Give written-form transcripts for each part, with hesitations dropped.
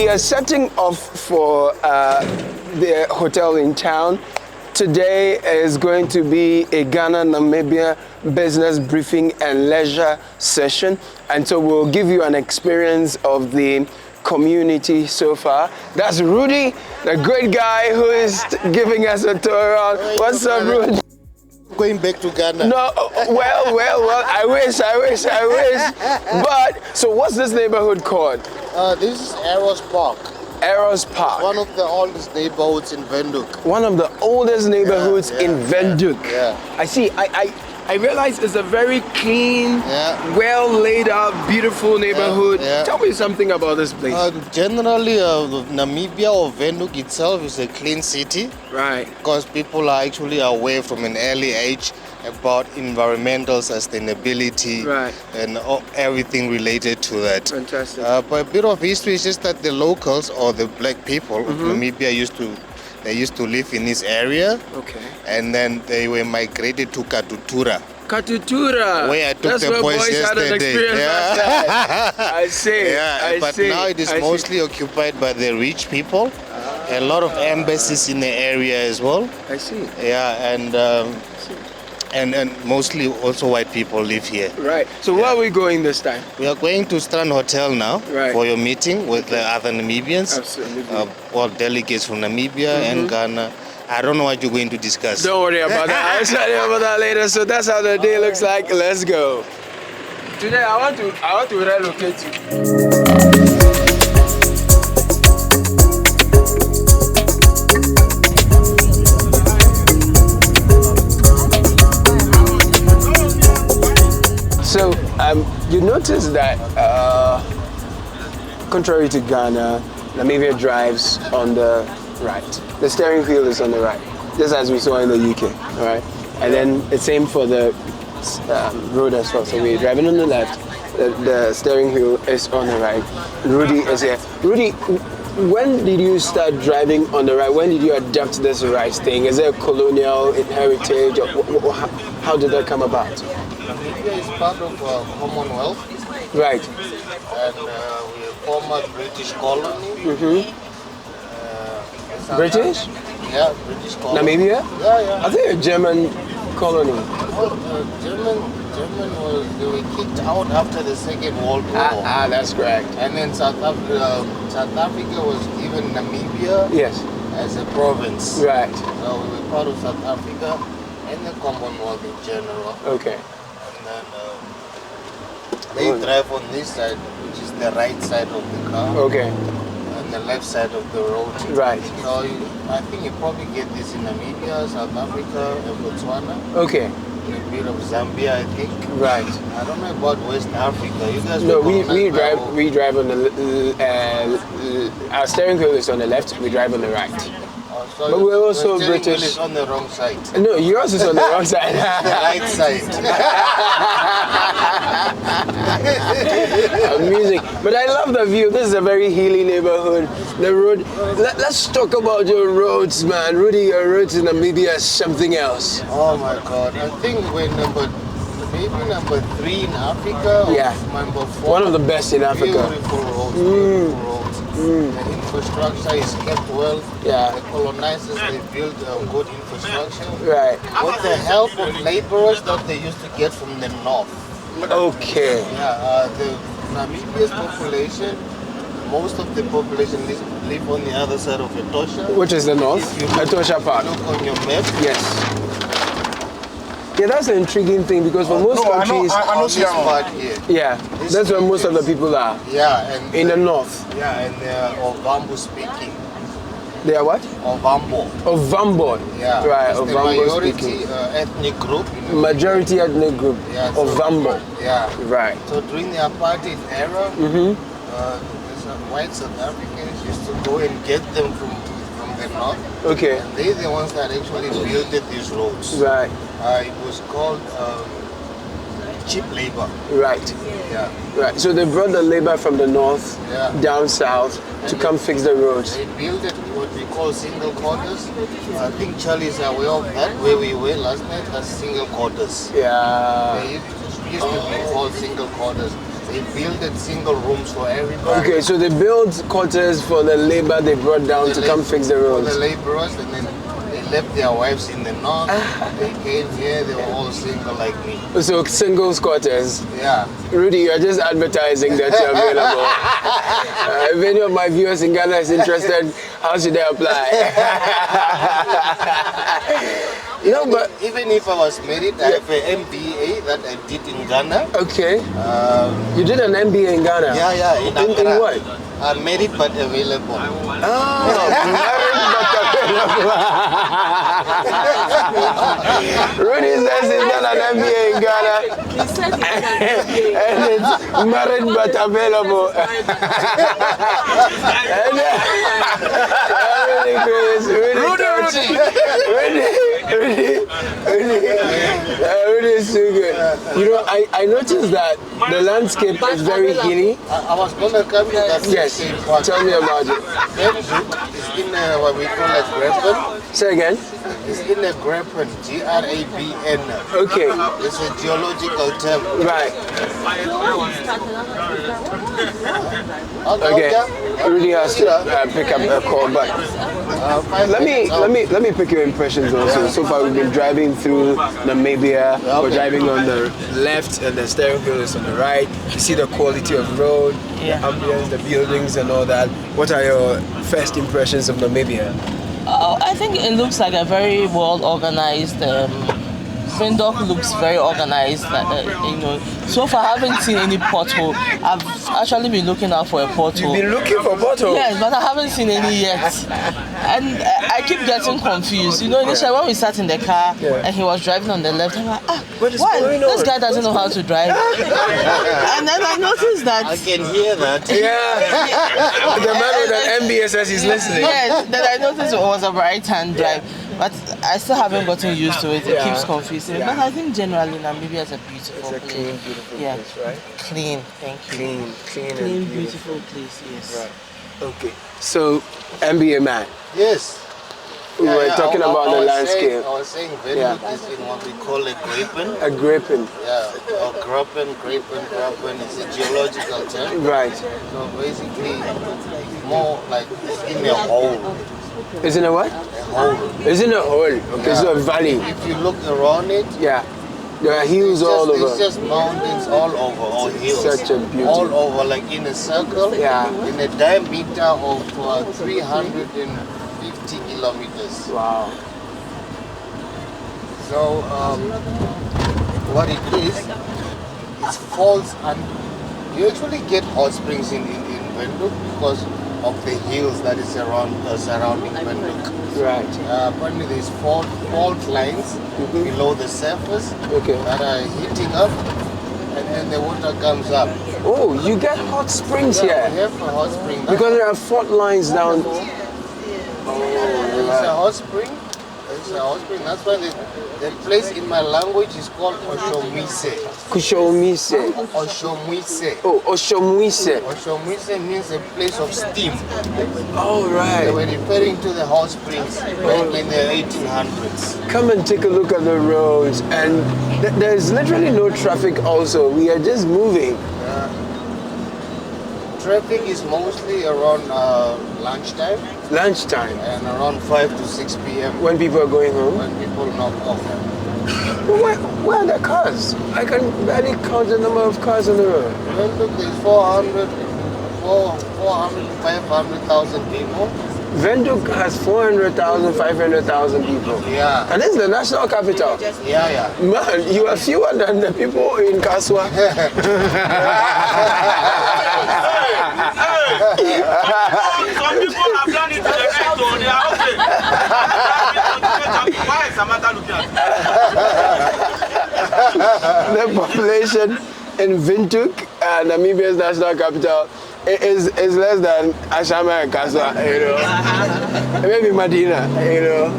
we are setting off for the hotel in town. Today is going to be a Ghana Namibia business briefing and leisure session, and so we'll give you an experience of the community so far. That's Rudy, the great guy who is giving us a tour around. What's up, Rudy? Going back to Ghana. No, well, I wish. But, so what's this neighborhood called? This is Eros Park. Eros Park. One of the oldest neighborhoods in Winhoek. One of the oldest neighborhoods in Winhoek. Yeah. I see. I realize it's a very clean, well laid out, beautiful neighborhood. Tell me something about this place. Generally, Namibia or Winhoek itself is a clean city. Right. Because people are actually aware from an early age about environmental sustainability and everything related to that. Fantastic. But a bit of history is just that the locals or the black people of Namibia used to live in this area. Okay. And then they were migrated to Katutura. Katutura. Where I took the boys yesterday. I see. But now it is mostly occupied by the rich people. A lot of embassies in the area as well. I see. Yeah, and mostly also white people live here. Right. So where are we going this time? We are going to Strand Hotel now for your meeting with the other Namibians. Absolutely. Delegates from Namibia and Ghana. I don't know what you're going to discuss. Don't worry about that. I'll tell you about that later. So that's how the day looks like. Let's go. Today I want to relocate you. So you notice that contrary to Ghana, Namibia drives on the right. The steering wheel is on the right, just as we saw in the UK, all right? And then the same for the road as well. So we're driving on the left, the steering wheel is on the right. Rudy is here. Rudy, when did you start driving on the right? When did you adapt this right thing? Is it a colonial heritage, or how did that come about? Namibia is part of Commonwealth. Right. And we're a former British colony. British? Yeah, British colony. Namibia? Yeah. I think a German colony. Well, German they were kicked out after the Second World War. That's correct. And then South Africa was given Namibia as a province. Right. So we were part of South Africa and the Commonwealth in general. Okay. And then they drive on this side, which is the right side of the car. Okay. And the left side of the road. Right. So I think you probably get this in Namibia, South Africa, and Botswana. Okay. And a bit of Zambia, I think. Right. I don't know about West Africa. You guys we drive on the our steering wheel is on the left, we drive on the right. So but we're also British. Is on the wrong side. No, yours is on the wrong side. The right side. Amusing. But I love the view. This is a very hilly neighborhood. The road. Let's talk about your roads, man. Rudy, your roads in Namibia is something else. Oh my God. I think we're maybe number 3 in Africa. Number 4. One of the best in Africa. Beautiful roads. The infrastructure is kept well. The colonizers, they built good infrastructure. Right. With the help of laborers that they used to get from the north. Okay. The Namibia's population, most of the population live on the other side of Etosha. Which is the north? Etosha Park. Look on your map. Yes. Yeah, that's an intriguing thing because for most countries, I know this part here. That's where most of the people are. And in the north. And they're Ovambo speaking. They are what? Ovambo. Ovambo. Right. It's Ovambo the majority speaking. Ethnic group. Majority ethnic group. Ovambo. Right. So during the apartheid era, the white South Africans used to go and get them from the north. Okay. And they're the ones that actually built these roads. Right. It was called cheap labor. Right. Right. So they brought the labor from the north down south to come fix the roads. They built what we call single quarters. I think Charlie is aware of that, where we were last night, as single quarters. Yeah. They used to be called single quarters. They built single rooms for everybody. Okay, so they built quarters for the labor they brought down to come fix the roads. For the laborers, and then they left their wives in the north. They came here, they were all single like me. So singles quarters. Yeah. Rudy, you're just advertising that you're available. If any of my viewers in Ghana is interested, how should they apply? No, but even if I was married, I have an MBA that I did in Ghana. Okay. You did an MBA in Ghana? Yeah, in what? I'm married but available. Oh, married but available. Rudy says he's done an MBA in Ghana. He said he had an And it's married but available. Really is so good. You know, I noticed that the landscape is very hilly. I was going to come to that. Yes, tell me about it. It's in what we call a graben. Say again. It's in a graben, G-R-A-B-N. Okay. It's a geological term. Right. Okay. I really has to pick up a call, but let me pick your impressions also. So far we've been driving through Namibia. We're driving on the left and the steering wheel is on the right. You see the quality of road, the ambience, the buildings and all that. What are your first impressions of Namibia? I think it looks like a very well organized. Winhoek looks very organized. You know, so far I haven't seen any pothole. I've actually been looking out for a pothole. You've been looking for potholes? Yes, but I haven't seen any yet. And I keep getting confused. You know, initially when we sat in the car and he was driving on the left, I'm like, what is why? going This on? guy doesn't know how to drive. And then I noticed that. I can hear that. Yeah. The man with an MBA says he's listening. Yes, then I noticed it was a right-hand drive. But I still haven't gotten used to it. It keeps confusing me. But I think generally Namibia is a beautiful place. Clean, beautiful place, right? Clean, thank you. Clean, and beautiful place, yes. Right. Okay. So, MBA man. Yes. We were talking about the landscape. I was saying Winhoek is in what we call a graben. A graben. Yeah, or graben. It's a geological term. Right. So basically, more like it's in a hole. Is it a what? A hole. Is it a hole? Okay, so a valley. If you look around it, Yeah. There are hills all over. It's just mountains all over, or hills. Such a beauty. All over, like in a circle. Yeah. In a diameter of 350 kilometers. Wow. So, what it is falls, and you actually get hot springs in Winhoek because of the hills that is surrounding Winhoek. Right. Apparently there's fault lines below the surface that are heating up, and then the water comes up. Oh, you get hot springs We here have a hot spring. because there are fault lines down. It's a hot spring. It's a hot spring. That's why the place in my language is called Oshomise. Kushomise. Oshomise. Oh, Oshomise. Oshomise means a place of steam. Oh, They right. were referring to the hot springs back in the 1800s. Come and take a look at the roads, and there's literally no traffic also. We are just moving. Traffic is mostly around lunchtime Lunchtime, and around 5 to 6 p.m. when people are going home. when people knock off. Where are the cars? I can barely count the number of cars on the road. Well, look, there's 400, 500,000 people. Winhoek has 400,000, 500,000 people. Yeah. And this is the national capital. Yeah. Man, you are fewer than the people in Kaswa. Some people have done it to the right, so they are okay. Why is Samantha looking at The population in Winhoek, Namibia's national capital, is less than Ashama and Kaswa, you know. Maybe Medina, you know.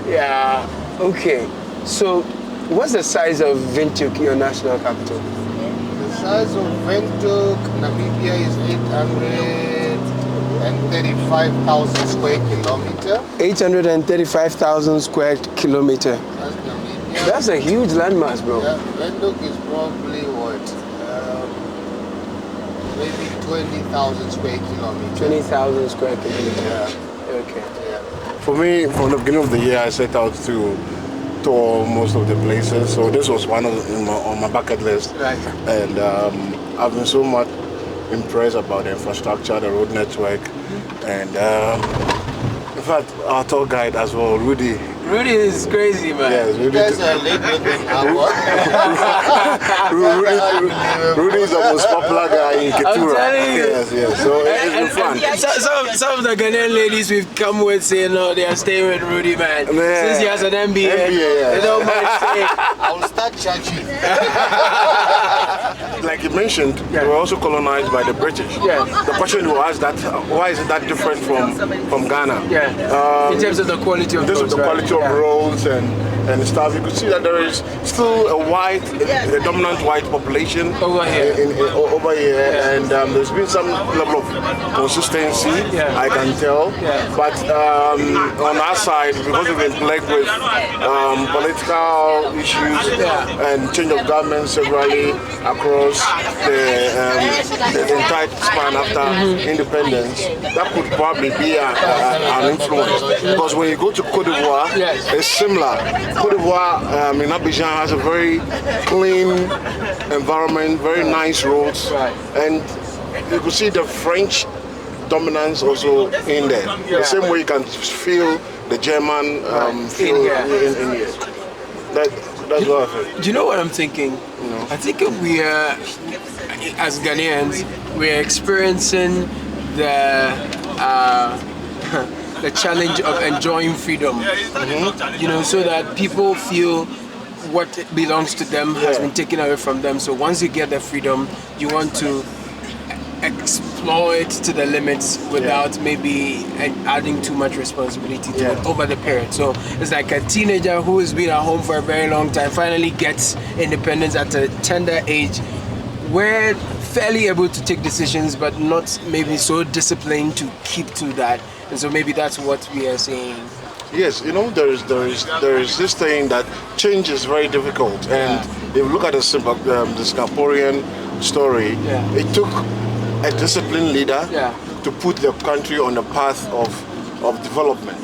Yeah. Okay. So, what's the size of Winhoek, your national capital? The size of Winhoek, Namibia is 835,000 square kilometer. 835,000 square kilometer. That's Namibia. That's a huge landmass, bro. Yeah, Winhoek is probably what? maybe 20,000 square kilometers. 20,000 square kilometers. Yeah. Okay. Yeah. For me, from the beginning of the year, I set out to tour most of the places. So this was one on my bucket list. Right. And I've been so much impressed about the infrastructure, the road network, and in fact, our tour guide as well, Rudy. Rudy is crazy, man. Yes, You guys are late with Rudy is the most popular guy in Ketura. I'm telling you. Yes. So it's been fun. Some of the Ghanaian ladies we've come with say no, they are staying with Rudy, man. Since he has an MBA, yeah. they don't mind staying. I'll start charging. Like you mentioned, they were also colonized by the British. Yes. The question was that why is it that different from Ghana? Yeah. In terms of the quality of roads, the quality of roads and stuff, you could see that there is still a dominant white population Over here. Over here, and there's been some level of consistency, I can tell. Yeah. But on our side, because we've been plagued with political issues and change of government severally across the entire span after independence, that could probably be an influence. Because when you go to Cote d'Ivoire, it's similar. Cote d'Ivoire in Abidjan has a very clean environment, very nice roads, and you can see the French dominance also in there. The same way you can feel the German feel in here. That's what I feel. Do you know what I'm thinking? No. I think we are, as Ghanaians, we're experiencing the the challenge of enjoying freedom. You know, so that people feel what belongs to them has been taken away from them. So once you get the freedom, you want to exploit to the limits without maybe adding too much responsibility to it over the period. So it's like a teenager who has been at home for a very long time finally gets independence at a tender age. We're fairly able to take decisions, but not maybe so disciplined to keep to that. And so maybe that's what we are saying. Yes, you know, there is this thing that change is very difficult, and if you look at the Singaporean story, it took a disciplined leader to put the country on the path of development,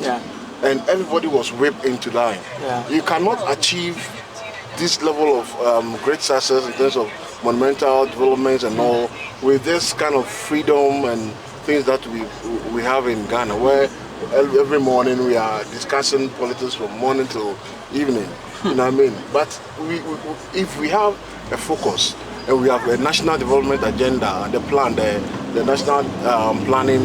and everybody was whipped into line. You cannot achieve this level of great success in terms of monumental developments and all with this kind of freedom and things that we have in Ghana, where every morning we are discussing politics from morning till evening. You know what I mean? But if we have a focus and we have a national development agenda, the plan, the National Planning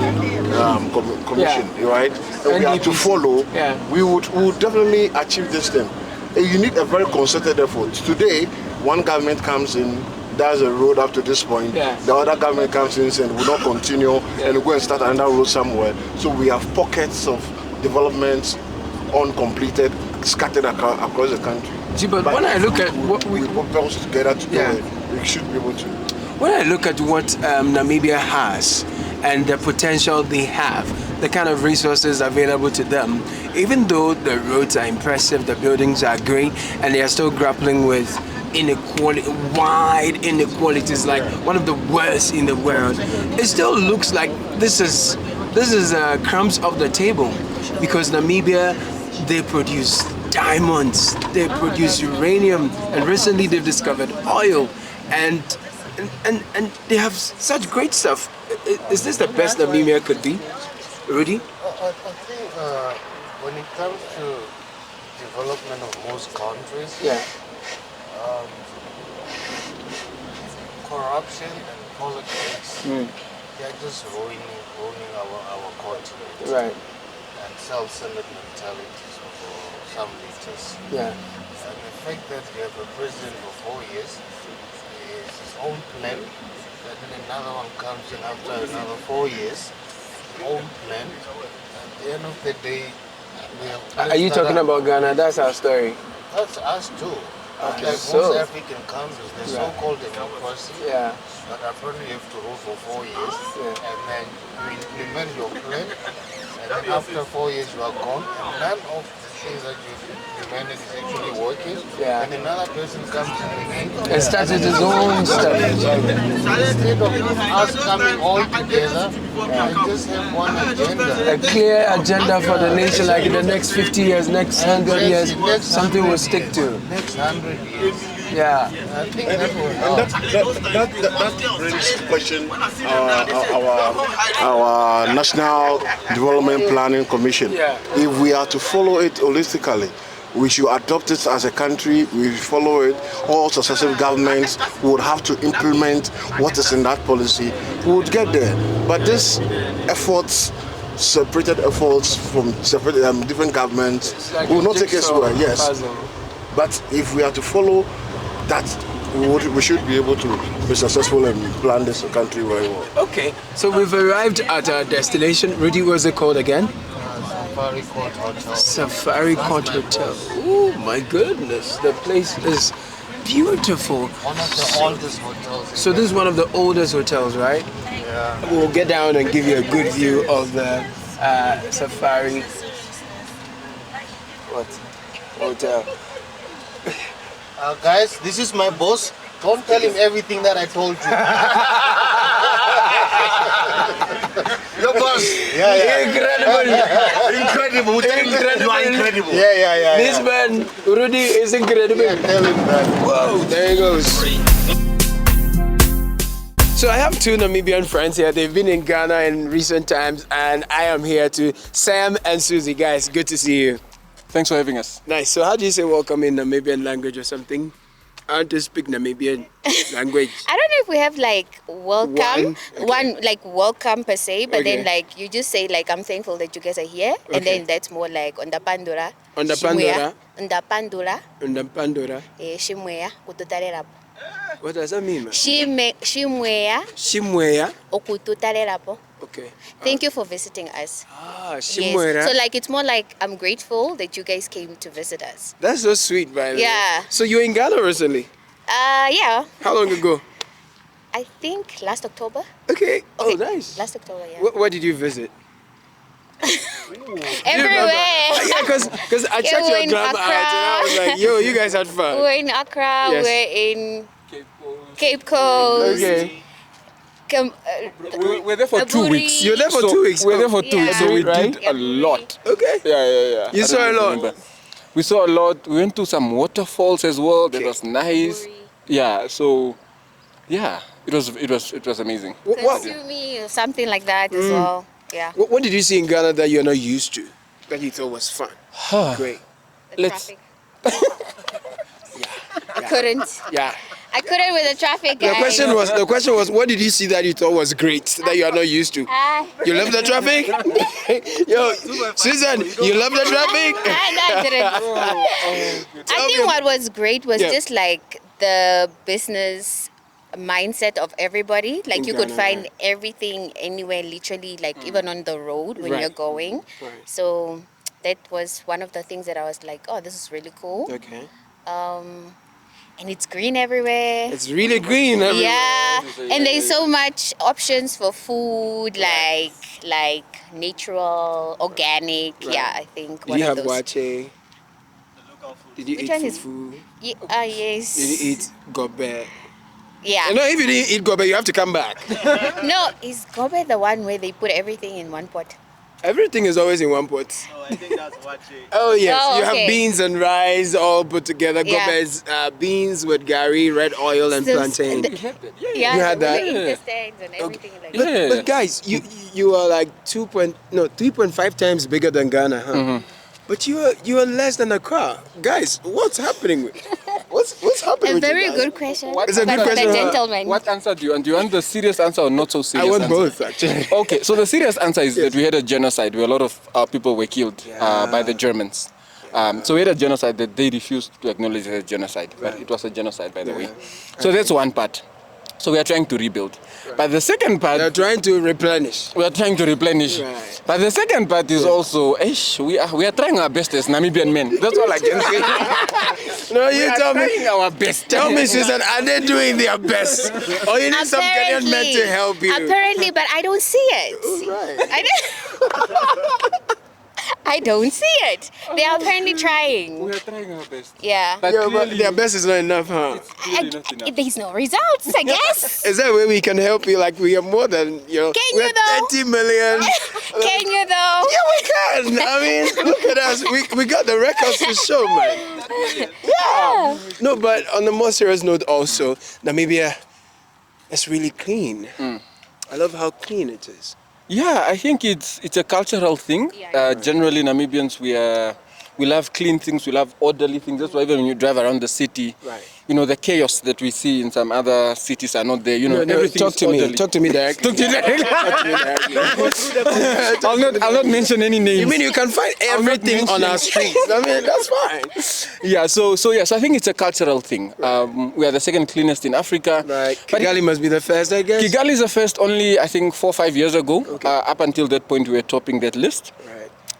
Commission, right? And we have to follow. We would definitely achieve this thing. You need a very concerted effort. Today, one government comes in, does a road up to this point, the other government comes in and will not continue and will go and start another road somewhere. So we have pockets of developments uncompleted, scattered across the country. But when I look at what we propose together to do it, we should be able to. When I look at what Namibia has and the potential they have, the kind of resources available to them, even though the roads are impressive, the buildings are great, and they are still grappling with inequality, wide inequalities, like one of the worst in the world, it still looks like this is crumbs off the table, because Namibia, they produce diamonds, they produce uranium, and recently they've discovered oil, and they have such great stuff. Is this the best Namibia could be, Rudy? I think when it comes to development of most countries, corruption and politics, they're just ruining our continent. Right. And self-centered mentalities of some leaders. Yeah. And the fact that we have a president for 4 years, is his own plan, and then another one comes in after another 4 years, his own plan. At the end of the day, we have... Are you talking about Ghana? That's our story. That's us too. Okay, Like so, most African countries, the so-called democracy, but apparently you have to rule for 4 years, and then you implement your plan, and then after 4 years you are gone, and none of the shows that your man is actually working. Yeah. And another person comes in And started his own stuff. instead of us coming all together and just have one agenda. A clear agenda for the nation, like in the next 50 years, next 100 years, something we'll stick to. Next 100 years. Yeah. I think that will And help. that brings to question our National Development Planning Commission. Yeah. If we are to follow it holistically, we should adopt it as a country, we follow it, all successive governments would have to implement what is in that policy, we would get there. But this efforts, separated efforts from separate different governments, Like will a not take us jigsaw where, yes. puzzle. But if we are to follow that, we should be able to be successful and plan this country very well. Okay, so we've arrived at our destination. Rudy, what's it called again? Safari Court Hotel. Safari Court Hotel. Oh my goodness, the place is beautiful. One of the oldest hotels. So this is one of the oldest hotels, right? Yeah. We'll get down and give you a good view of the Safari Hotel. Guys, this is my boss. Don't tell him everything that I told you. Your boss, Incredible! incredible, you are incredible. Yeah. This man, Rudy, is incredible. Tell him that. Whoa, there he goes. So I have two Namibian friends here. They've been in Ghana in recent times, and I am here to Sam and Susie. Guys, good to see you. Thanks for having us. Nice. So how do you say welcome in Namibian language or something? I want to speak Namibian language. I don't know if we have like welcome, one like welcome per se, but then Okay. like you just say like I'm thankful that you guys are here, and Okay. then that's more like on the pandora. On the pandora? On the pandora. Unda Pandora. Shimweya kututarelapo. What does that mean, man? Shimweya Shimweya. okututarelapo. Okay. Thank you for visiting us. Shimwera. Yes. So like it's more like I'm grateful that you guys came to visit us. That's so sweet, by the way. Yeah. So you were in Ghana recently? Yeah. How long ago? I think last October. Okay. Oh, Okay, nice. Last October, yeah. Where did you visit? Everywhere. Yeah, because I checked we're your in drama out and I was like, yo, you guys had fun. We're in Accra. Yes. We're in Cape Coast. Okay. We're there for 2 Aburi. weeks. You were there for 2 weeks? We're there for 2 weeks, so we Yeah. did a lot. Okay. Yeah. You I saw don't a lot? remember. We saw a lot. We went to some waterfalls as well. That Okay. was nice. Aburi. Yeah. So, yeah, it was amazing. Consuming or something like that as well. Yeah. What did you see in Ghana that you're not used to, that you thought was fun? Great. The Let's- traffic. I couldn't. Yeah. I couldn't with the traffic, The guys. question was, what did you see that you thought was great that you are not used to? You love the traffic? Yo, Susan, you love the traffic? I didn't. I think what was great was Yeah. just like the business mindset of everybody. Like In you could Ghana, find right. everything anywhere, literally, like even on the road when Right. you're going. Right. So that was one of the things that I was like, oh, this is really cool. Okay. And it's green everywhere. It's really green everywhere. Yeah, and there's so much options for food, like natural, organic. Right. Yeah, I think Did one you of have those. wache? Did you Which eat one is- fufu? Yes. Did you eat gobe? Yeah. No, if you didn't eat gobe, you have to come back. No, is gobe the one where they put everything in one pot? Everything is always in one pot. Oh, I think that's what Oh yes, Oh, you have okay. beans and rice all put together. Yeah. Gobe is beans with gari, red oil, and So- plantain. Yeah, You had the that? intestines and everything like But, that. Yeah. but guys, you are like 3.5 times bigger than Ghana, huh? But you are less than Accra. Guys, what's happening with what's happening A with you very guys? good question. It's a good but question, The huh? gentleman. What answer do you want? Do you want the serious answer or not so I serious want answer? both actually. Okay, so the serious answer is that we had a genocide where a lot of our people were killed by the Germans. So we had a genocide that they refused to acknowledge as a genocide, but it was a genocide, by the way. So that's one part. So we are trying to rebuild. But the second part, They're trying to replenish. we are trying to replenish. Right. But the second part is also, we are trying our best as Namibian men. That's all I can say. No, We you are tell me. trying our best. Tell me, Susan, are they doing their best? Or you need some Kenyan men to help you? Apparently, but I don't see it. Right. I don't see it. They are apparently trying. We are trying our best. Yeah. But Yeah, but clearly, their best is not enough, huh? it's clearly not enough. There's no results, I guess. Is there a way we can help you? Like we are more than Can we're you though? 30 million. Can you though? Yeah, we can. I mean, look at us. We got the records to show, man. Yeah. No, but on a more serious note, also Namibia is really clean. I love how clean it is. Yeah, I think it's a cultural thing. Generally, Namibians, we love clean things, we love orderly things. That's why even when you drive around the city, you know, the chaos that we see in some other cities are not there. You know, everything talk is to me. orderly. Talk to me directly. Talk to me directly. I'll not mention any names. You mean you can find everything on our streets? I mean, that's fine. Yeah, so I think it's a cultural thing. We are the second cleanest in Africa. Right. But Kigali must be the first, I guess. Kigali is the first only, I think, 4 or 5 years ago. Okay. Up until that point, we were topping that list.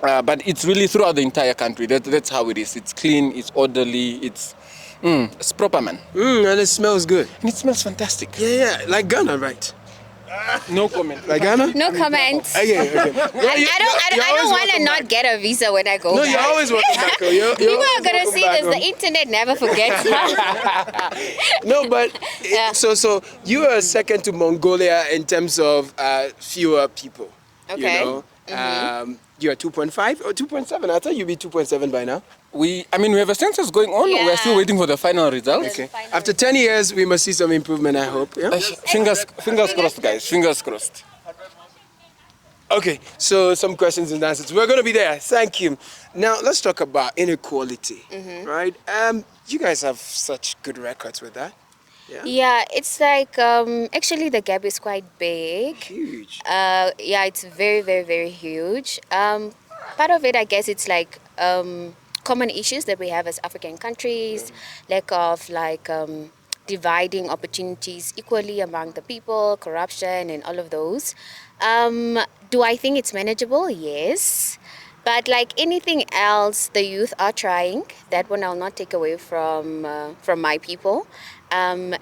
Right. But it's really throughout the entire country. That's how it is. It's clean, it's orderly, it's proper, man. And it smells good. And it smells fantastic. Yeah, like Ghana, right? No comment. Like Ghana? No comments. Okay. I don't want to not get a visa when I go No, back. you're always welcome back. People are gonna see this. The internet never forgets. No, but Yeah. so you are second to Mongolia in terms of fewer people. Okay. You know, you are 2.5 or 2.7. I thought you'd be 2.7 by now. We have a census going on. Yeah. We're still waiting for the final results. Okay. After 10 years, we must see some improvement, I hope. Yeah? Fingers crossed, guys. Fingers crossed. Okay, so some questions and answers. We're going to be there. Thank you. Now, let's talk about inequality, right? You guys have such good records with that. Yeah, it's like actually the gap is quite big. Huge. Yeah, it's very, very, very huge. Part of it, I guess, it's like common issues that we have as African countries, lack of like dividing opportunities equally among the people, corruption, and all of those. Do I think it's manageable? Yes. But like anything else, the youth are trying. That one I'll not take away from my people.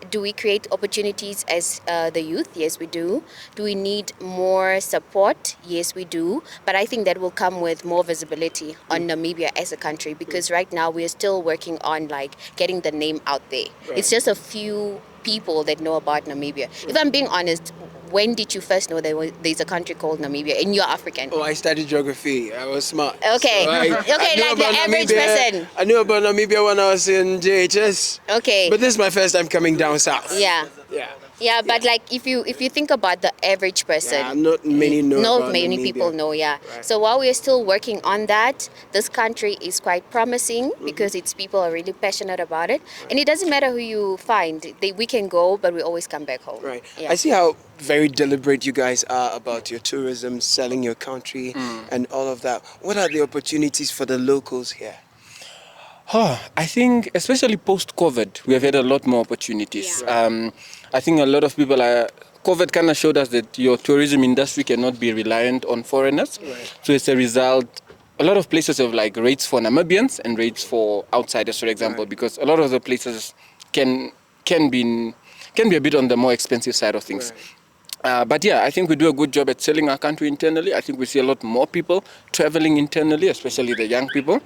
Do we create opportunities as the youth? Yes, we do. Do we need more support? Yes, we do. But I think that will come with more visibility on Namibia as a country, because right now we are still working on like getting the name out there. It's just a few people that know about Namibia. If I'm being honest, when did you first know there's a country called Namibia and you're African? Oh, I studied geography. I was smart. Okay. So I Okay, knew like the about average Namibia. person. I knew about Namibia when I was in JHS. Okay. But this is my first time coming down south. Yeah. Yeah. Yeah, but like if you think about the average person, Yeah, not many know not about many Namibia. people know. Yeah. Right. So while we're still working on that, this country is quite promising because its people are really passionate about it, and it doesn't matter who you find. We can go, but we always come back home. Right. Yeah. I see how very deliberate you guys are about your tourism, selling your country, and all of that. What are the opportunities for the locals here? I think, especially post-COVID, we have had a lot more opportunities. Yeah. I think a lot of people COVID kind of showed us that your tourism industry cannot be reliant on foreigners. Right. So as a result, a lot of places have like rates for Namibians and rates for outsiders, for example, because a lot of the places can be a bit on the more expensive side of things. But yeah, I think we do a good job at selling our country internally. I think we see a lot more people traveling internally, especially the young people,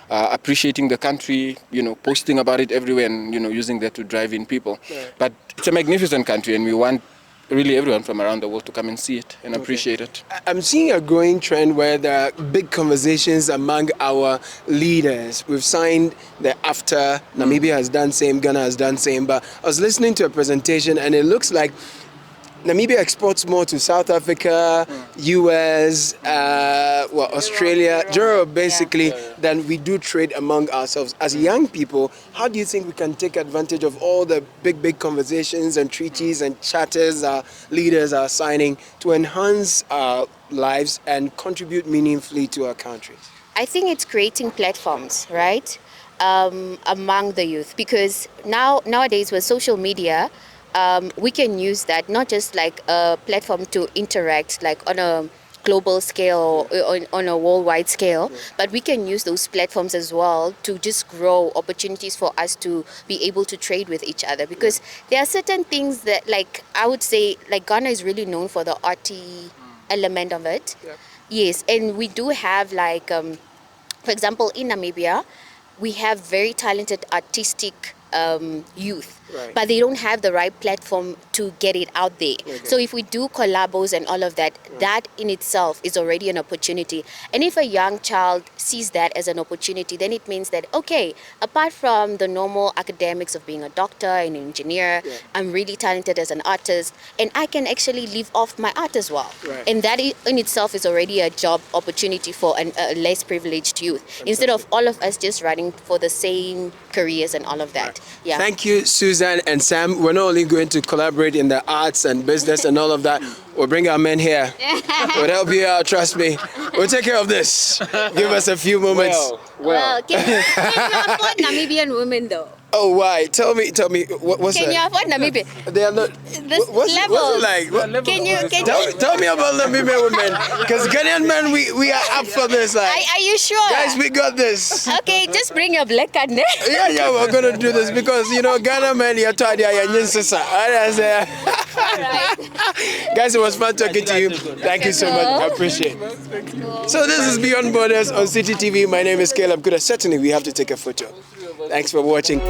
appreciating the country, posting about it everywhere and, using that to drive in people. But it's a magnificent country and we want really everyone from around the world to come and see it and appreciate it. I'm seeing a growing trend where there are big conversations among our leaders. We've signed the AFTA, Namibia has done same, Ghana has done same, but I was listening to a presentation and it looks like Namibia exports more to South Africa, US, Australia, Europe basically, than we do trade among ourselves. As young people, how do you think we can take advantage of all the big conversations and treaties and charters our leaders are signing to enhance our lives and contribute meaningfully to our countries? I think it's creating platforms, right, among the youth, because nowadays with social media, we can use that not just like a platform to interact like on a global scale or on a worldwide scale, but we can use those platforms as well to just grow opportunities for us to be able to trade with each other, because there are certain things that, like, I would say, like Ghana is really known for the arty element of it. Yes, and we do have like For example, in Namibia, we have very talented artistic youth, but they don't have the right platform to get it out there. So if we do collabos and all of that, that in itself is already an opportunity. And if a young child sees that as an opportunity, then it means that, okay, apart from the normal academics of being a doctor and an engineer, I'm really talented as an artist, and I can actually live off my art as well. And that in itself is already a job opportunity for a less privileged youth, instead of all of us just running for the same careers and all of that. Yeah. Thank you, Susan and Sam. We're not only going to collaborate in the arts and business and all of that. We'll bring our men here. We'll help you out, trust me. We'll take care of this. Give us a few moments. Well, can you afford Namibian women though? Oh, why? Tell me, what's Can that? you afford Namibia? They are not. This What's levels. it like? Can you Tell me about Namibian women, because Ghanaian men, we are up for this. Like, are you sure? guys, we got this. Okay, just bring your black card there. Yeah, we're gonna do this because Ghana men, you're tired, Guys, it was fun talking to you. Thank you so much. I appreciate it. So this is Beyond Borders on Citi TV. My name is Caleb Kuda. Certainly, we have to take a photo. Thanks for watching.